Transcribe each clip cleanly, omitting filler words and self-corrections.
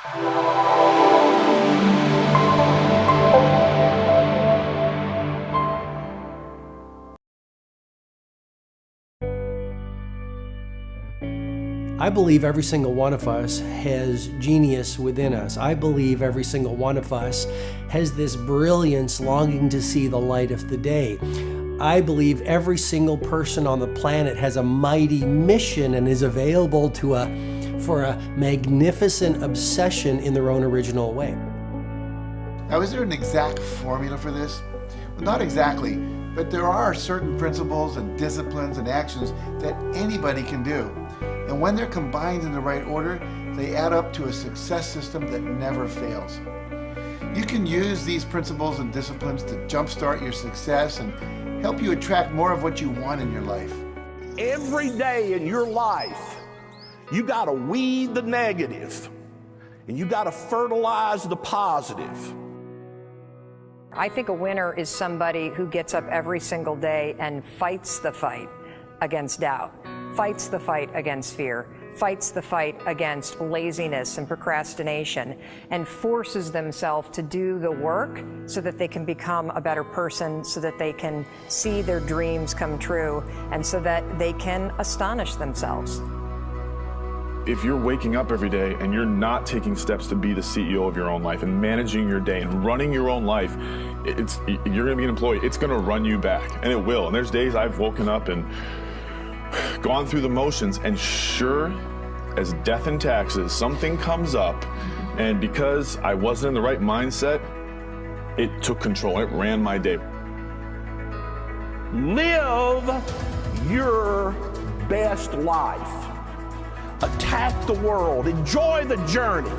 I believe every single one of us has genius within us. I believe every single one of us has this brilliance longing to see the light of the day. I believe every single person on the planet has a mighty mission and is available for a magnificent obsession in their own original way. Now, is there an exact formula for this? Well, not exactly, but there are certain principles and disciplines and actions that anybody can do. And when they're combined in the right order, they add up to a success system that never fails. You can use these principles and disciplines to jumpstart your success and help you attract more of what you want in your life. Every day in your life, you got to weed the negative and you got to fertilize the positive. I think a winner is somebody who gets up every single day and fights the fight against doubt, fights the fight against fear, fights the fight against laziness and procrastination, and forces themselves to do the work so that they can become a better person, so that they can see their dreams come true, and so that they can astonish themselves. If you're waking up every day and you're not taking steps to be the CEO of your own life and managing your day and running your own life, you're gonna be an employee. It's gonna run you back, and it will. And there's days I've woken up and gone through the motions, and sure as death and taxes, something comes up, and because I wasn't in the right mindset, it took control. It ran my day. Live your best life. Attack the world. Enjoy the journey.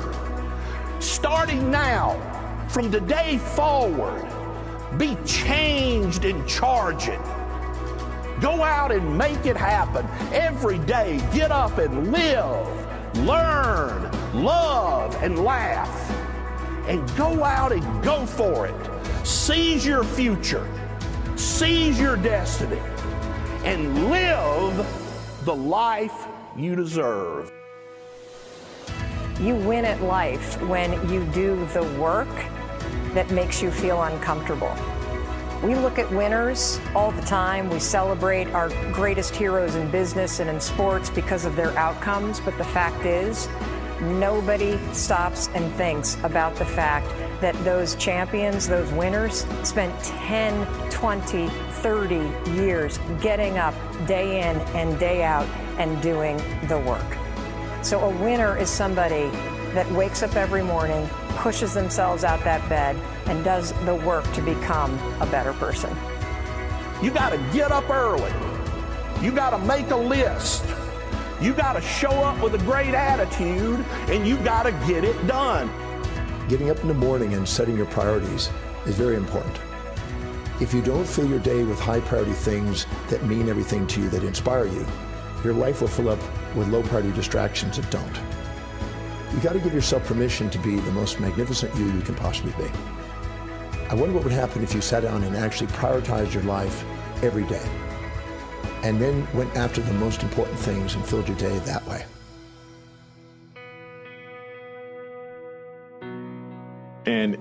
Starting now, from today forward, be changed and charge it. Go out and make it happen. Every day, get up and live, learn, love, and laugh. And go out and go for it. Seize your future. Seize your destiny. And live the life you deserve. You win at life when you do the work that makes you feel uncomfortable. We look at winners all the time. We celebrate our greatest heroes in business and in sports because of their outcomes. But the fact is, nobody stops and thinks about the fact that those champions, those winners, spent 10, 20, 30 years getting up day in and day out and doing the work. So a winner is somebody that wakes up every morning, pushes themselves out that bed, and does the work to become a better person. You got to get up early. You got to make a list. You got to show up with a great attitude, and you got to get it done. Getting up in the morning and setting your priorities is very important. If you don't fill your day with high priority things that mean everything to you, that inspire you, your life will fill up with low priority distractions that don't. You got to give yourself permission to be the most magnificent you can possibly be. I wonder what would happen if you sat down and actually prioritized your life every day, and then went after the most important things and filled your day that way. And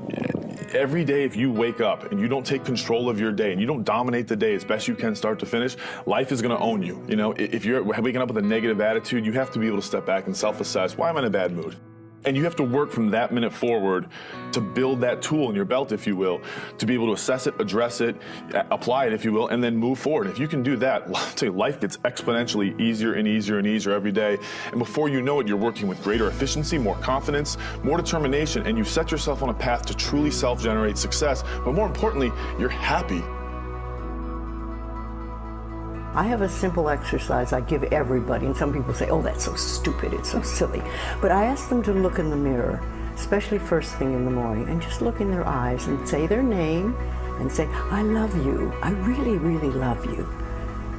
every day, if you wake up and you don't take control of your day and you don't dominate the day as best you can start to finish, life is going to own you. You know, if you're waking up with a negative attitude, you have to be able to step back and self-assess, why am I in a bad mood? And you have to work from that minute forward to build that tool in your belt, if you will, to be able to assess it, address it, apply it, if you will, and then move forward. If you can do that, I'll tell you, life gets exponentially easier and easier and easier every day. And before you know it, you're working with greater efficiency, more confidence, more determination, and you set yourself on a path to truly self-generate success. But more importantly, you're happy. I have a simple exercise I give everybody, and some people say, oh, that's so stupid, it's so silly. But I ask them to look in the mirror, especially first thing in the morning, and just look in their eyes and say their name and say, I love you, I really, really love you.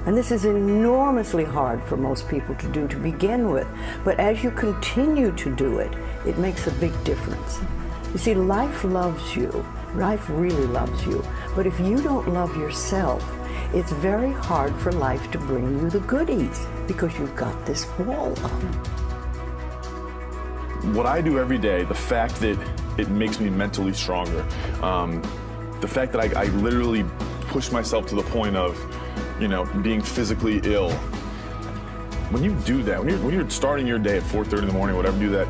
And this is enormously hard for most people to do to begin with, but as you continue to do it, it makes a big difference. You see, life loves you, life really loves you, but if you don't love yourself, it's very hard for life to bring you the goodies because you've got this wall up. what I do every day, the fact that it makes me mentally stronger, the fact that I literally push myself to the point of, being physically ill. When you do that, when you're starting your day at 4:30 in the morning, whatever, do that,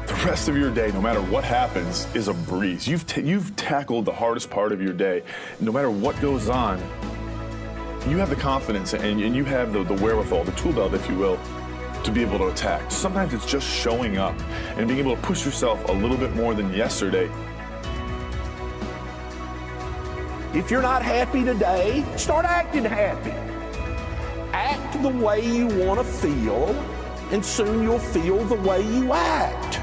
the rest of your day, no matter what happens, is a breeze. You've tackled the hardest part of your day. No matter what goes on, you have the confidence and you have the wherewithal, the tool belt, if you will, to be able to attack. Sometimes it's just showing up and being able to push yourself a little bit more than yesterday. If you're not happy today, start acting happy. Act the way you want to feel, and soon you'll feel the way you act.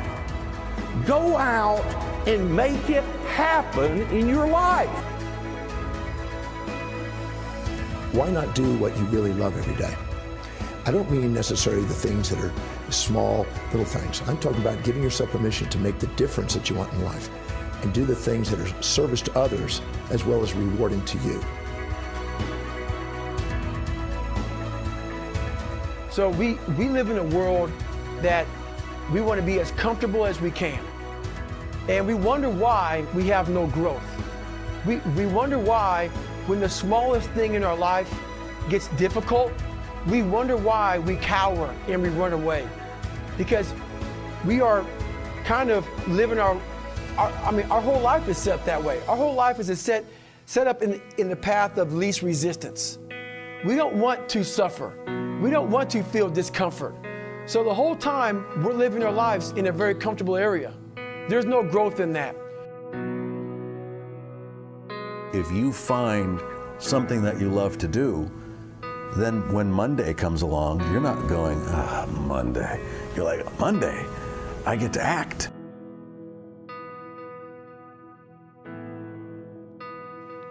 Go out and make it happen in your life. Why not do what you really love every day? I don't mean necessarily the things that are small, little things. I'm talking about giving yourself permission to make the difference that you want in life and do the things that are service to others as well as rewarding to you. So we live in a world that we want to be as comfortable as we can. And we wonder why we have no growth. We wonder why when the smallest thing in our life gets difficult, we wonder why we cower and we run away. Because we are kind of living our whole life is set that way. Our whole life is set up in the path of least resistance. We don't want to suffer. We don't want to feel discomfort. So the whole time we're living our lives in a very comfortable area. There's no growth in that. If you find something that you love to do, then when Monday comes along, you're not going, Monday. You're like, Monday, I get to act.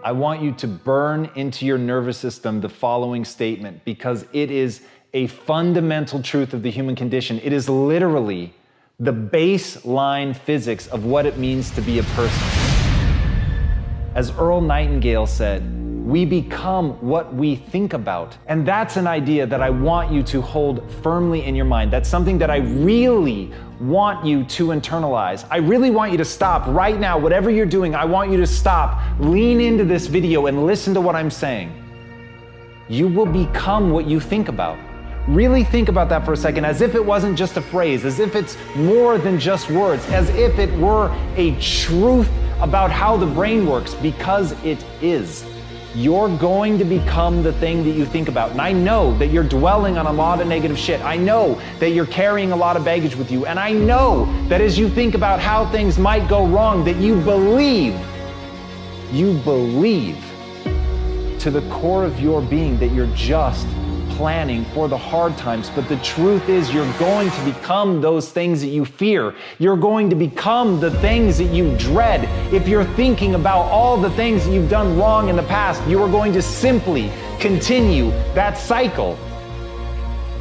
I want you to burn into your nervous system the following statement because it is a fundamental truth of the human condition. It is literally the baseline physics of what it means to be a person. As Earl Nightingale said, we become what we think about. And that's an idea that I want you to hold firmly in your mind. That's something that I really want you to internalize. I really want you to stop right now. Whatever you're doing, I want you to stop, lean into this video and listen to what I'm saying. You will become what you think about. Really think about that for a second, as if it wasn't just a phrase, as if it's more than just words, as if it were a truth about how the brain works, because it is. You're going to become the thing that you think about. And I know that you're dwelling on a lot of negative shit. I know that you're carrying a lot of baggage with you. And I know that as you think about how things might go wrong, that you believe to the core of your being that you're just planning for the hard times. But the truth is, you're going to become those things that you fear. You're going to become the things that you dread. If you're thinking about all the things that you've done wrong in the past, you are going to simply continue that cycle.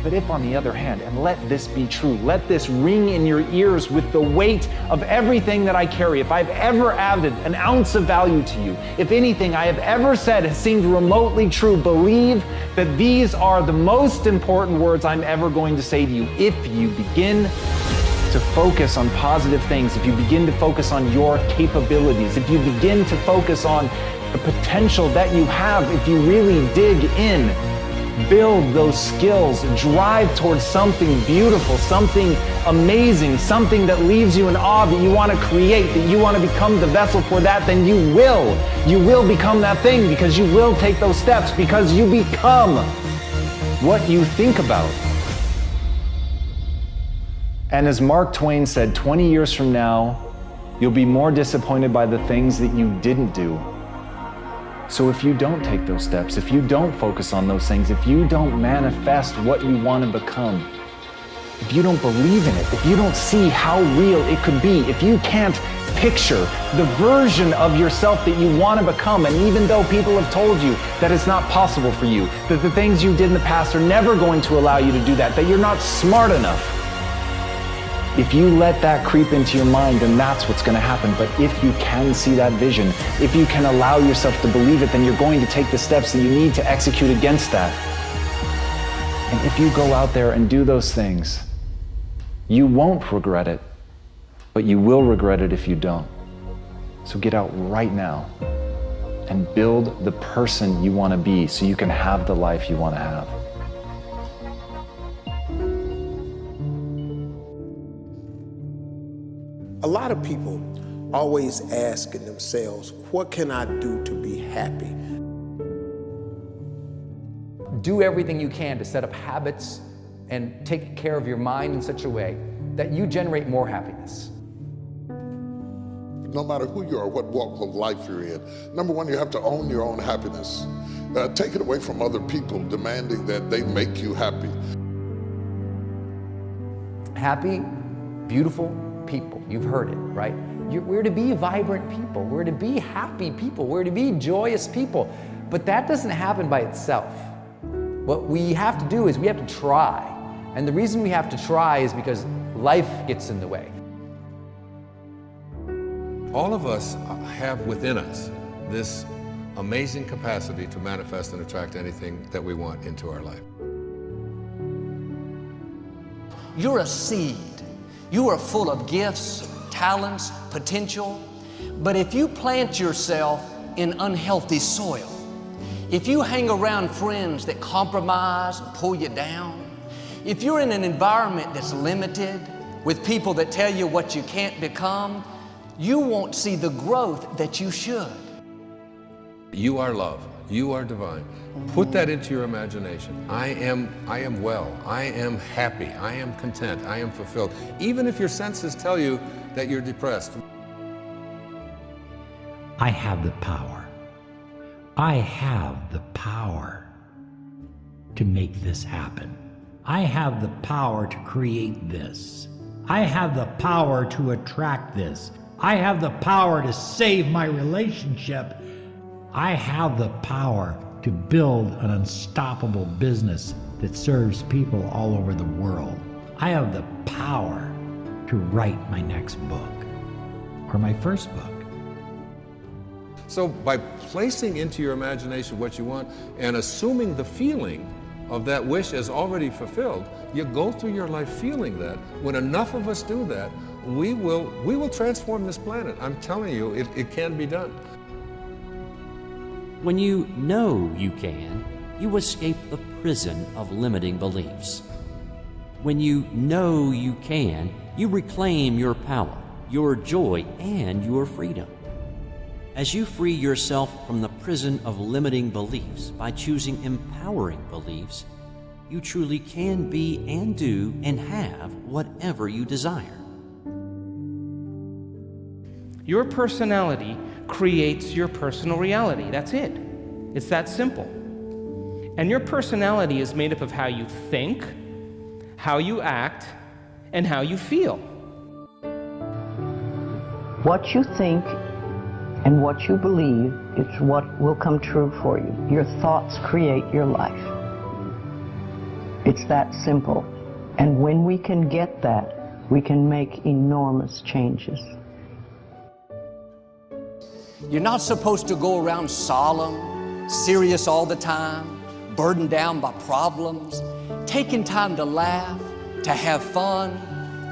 But if, on the other hand, and let this be true, let this ring in your ears with the weight of everything that I carry, if I've ever added an ounce of value to you, if anything I have ever said has seemed remotely true, believe that these are the most important words I'm ever going to say to you. If you begin to focus on positive things, if you begin to focus on your capabilities, if you begin to focus on the potential that you have, if you really dig in, build those skills, drive towards something beautiful, something amazing, something that leaves you in awe, that you want to create, that you want to become the vessel for that, then you will become that thing, because you will take those steps, because you become what you think about. And as Mark Twain said, 20 years from now, you'll be more disappointed by the things that you didn't do. So if you don't take those steps, if you don't focus on those things, if you don't manifest what you want to become, if you don't believe in it, if you don't see how real it could be, if you can't picture the version of yourself that you want to become, and even though people have told you that it's not possible for you, that the things you did in the past are never going to allow you to do that, that you're not smart enough, if you let that creep into your mind, then that's what's going to happen. But if you can see that vision, if you can allow yourself to believe it, then you're going to take the steps that you need to execute against that. And if you go out there and do those things, you won't regret it. but you will regret it if you don't. So get out right now and build the person you want to be so you can have the life you want to have. A lot of people always asking themselves, what can I do to be happy? Do everything you can to set up habits and take care of your mind in such a way that you generate more happiness. No matter who you are, what walk of life you're in, number one, you have to own your own happiness. Take it away from other people demanding that they make you happy. Happy, beautiful people. You've heard it, right? We're to be vibrant people. We're to be happy people. We're to be joyous people. But that doesn't happen by itself. What we have to do is we have to try. And the reason we have to try is because life gets in the way. All of us have within us this amazing capacity to manifest and attract anything that we want into our life. You're a seed. You are full of gifts, talents, potential. But if you plant yourself in unhealthy soil, if you hang around friends that compromise and pull you down, if you're in an environment that's limited with people that tell you what you can't become, you won't see the growth that you should. You are love. You are divine. Put that into your imagination. I am well. I am happy. I am content. I am fulfilled. Even if your senses tell you that you're depressed. I have the power. I have the power to make this happen. I have the power to create this. I have the power to attract this. I have the power to save my relationship. I have the power to build an unstoppable business that serves people all over the world. I have the power to write my next book or my first book. So by placing into your imagination what you want and assuming the feeling of that wish as already fulfilled, you go through your life feeling that. When enough of us do that, we will transform this planet. I'm telling you, it can be done. When you know you can, you escape the prison of limiting beliefs. When you know you can, you reclaim your power, your joy, and your freedom. As you free yourself from the prison of limiting beliefs by choosing empowering beliefs, you truly can be and do and have whatever you desire. Your personality creates your personal reality. That's it. It's that simple. And your personality is made up of how you think, how you act, and how you feel. What you think and what you believe is what will come true for you. Your thoughts create your life. It's that simple. And when we can get that, we can make enormous changes. You're not supposed to go around solemn, serious all the time, burdened down by problems. Taking time to laugh, to have fun,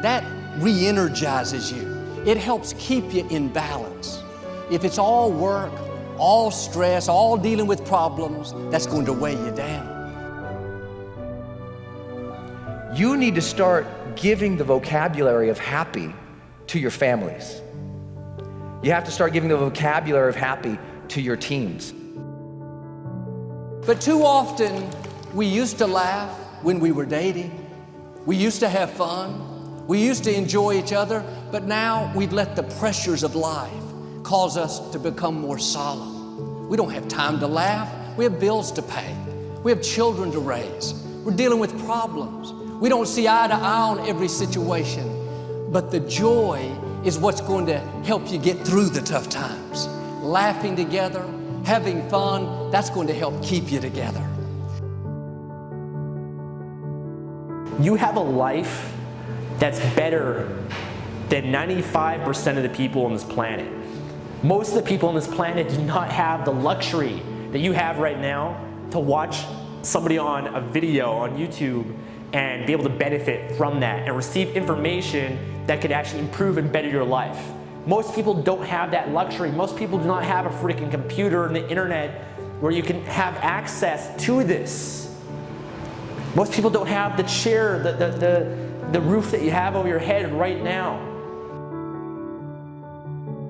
that re-energizes you. It helps keep you in balance. If it's all work, all stress, all dealing with problems, that's going to weigh you down. You need to start giving the vocabulary of happy to your families. You have to start giving the vocabulary of happy to your teams. But too often, we used to laugh when we were dating. We used to have fun. We used to enjoy each other, but now we've let the pressures of life cause us to become more solemn. We don't have time to laugh. We have bills to pay. We have children to raise. We're dealing with problems. We don't see eye to eye on every situation, but the joy is what's going to help you get through the tough times. Laughing together, having fun, that's going to help keep you together. You have a life that's better than 95% of the people on this planet. Most of the people on this planet do not have the luxury that you have right now to watch somebody on a video on YouTube and be able to benefit from that and receive information that could actually improve and better your life. Most people don't have that luxury. Most people do not have a freaking computer and the internet where you can have access to this. Most people don't have the chair, the roof that you have over your head right now.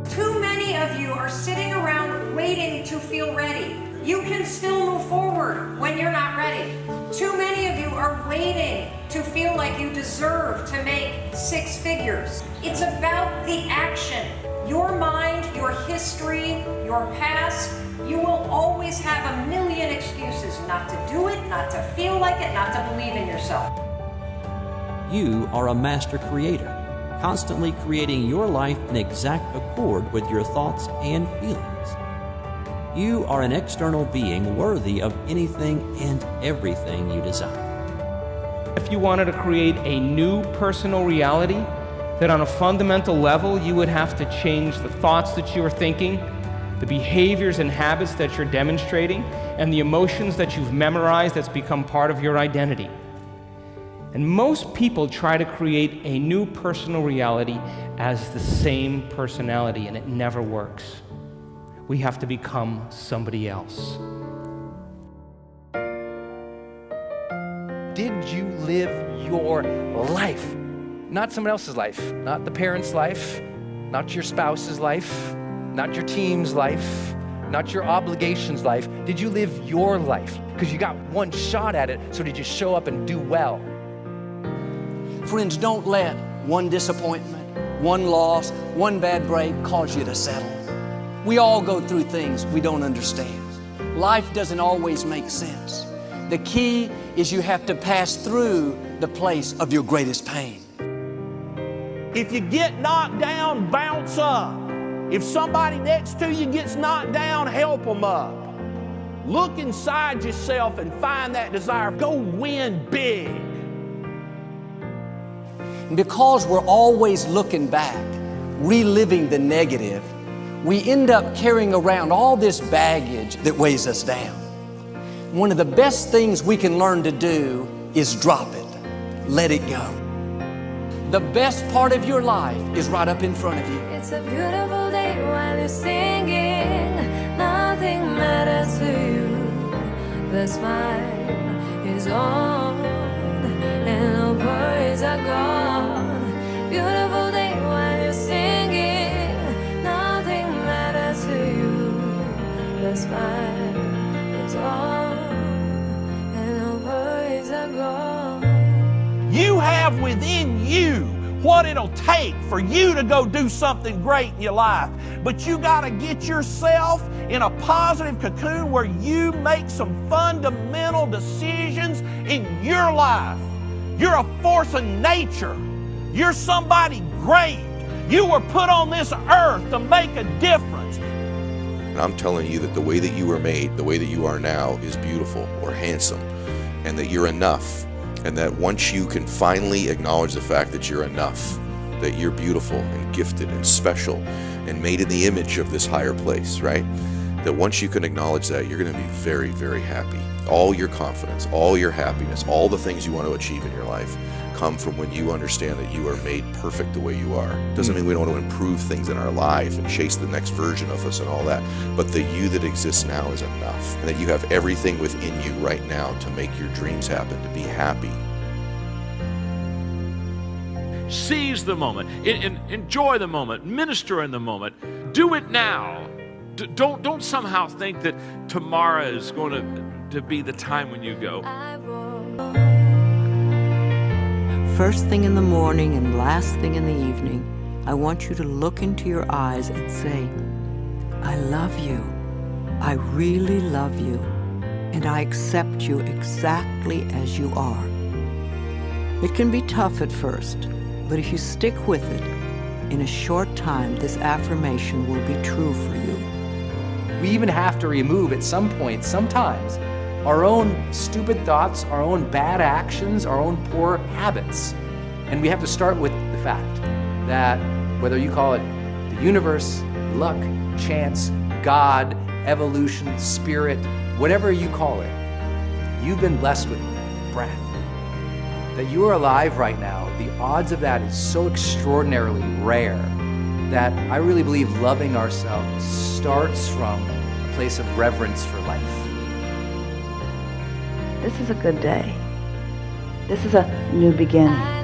Too many of you are sitting around waiting to feel ready. You can still move forward when you're not ready. Too many of you are waiting to feel like you deserve to make 6 figures. It's about the action. Your mind, your history, your past, you will always have a million excuses not to do it, not to feel like it, not to believe in yourself. You are a master creator, constantly creating your life in exact accord with your thoughts and feelings. You are an external being worthy of anything and everything you desire. If you wanted to create a new personal reality, that on a fundamental level you would have to change the thoughts that you are thinking, the behaviors and habits that you're demonstrating, and the emotions that you've memorized that's become part of your identity. And most people try to create a new personal reality as the same personality, and it never works. We have to become somebody else. Did you live your life? Not someone else's life, not the parent's life, not your spouse's life, not your team's life, not your obligation's life. Did you live your life? Because you got one shot at it, so did you show up and do well? Friends, don't let one disappointment, one loss, one bad break cause you to settle. We all go through things we don't understand. Life doesn't always make sense. The key is you have to pass through the place of your greatest pain. If you get knocked down, bounce up. If somebody next to you gets knocked down, help them up. Look inside yourself and find that desire. Go win big. And because we're always looking back, reliving the negative, we end up carrying around all this baggage that weighs us down. One of the best things we can learn to do is drop it. Let it go. The best part of your life is right up in front of you. It's a beautiful day while you're singing. Nothing matters to you. The smile is on and no worries are gone. Beautiful day while you're singing. Nothing matters to you. The smile is on and no worries are gone. You have within you what it'll take for you to go do something great in your life. But you got to get yourself in a positive cocoon where you make some fundamental decisions in your life. You're a force of nature. You're somebody great. You were put on this earth to make a difference. I'm telling you that the way that you were made, the way that you are now, is beautiful or handsome, and that you're enough. And that once you can finally acknowledge the fact that you're enough, that you're beautiful and gifted and special and made in the image of this higher place, right? That once you can acknowledge that, you're going to be very, very happy. All your confidence, all your happiness, all the things you want to achieve in your life come from when you understand that you are made perfect the way you are. Doesn't mean we don't want to improve things in our life and chase the next version of us and all that, but the you that exists now is enough, and that you have everything within you right now to make your dreams happen, to be happy. Seize the moment, enjoy the moment, minister in the moment, do it now. Don't somehow think that tomorrow is going to be the time when you go. First thing in the morning and last thing in the evening, I want you to look into your eyes and say, I love you. I really love you. And I accept you exactly as you are. It can be tough at first, but if you stick with it, in a short time, this affirmation will be true for you. We even have to remove at some point, sometimes, our own stupid thoughts, our own bad actions, our own poor habits. And we have to start with the fact that whether you call it the universe, luck, chance, God, evolution, spirit, whatever you call it, you've been blessed with breath. that you are alive right now, the odds of that is so extraordinarily rare that I really believe loving ourselves starts from a place of reverence for life. This is a good day. This is a new beginning.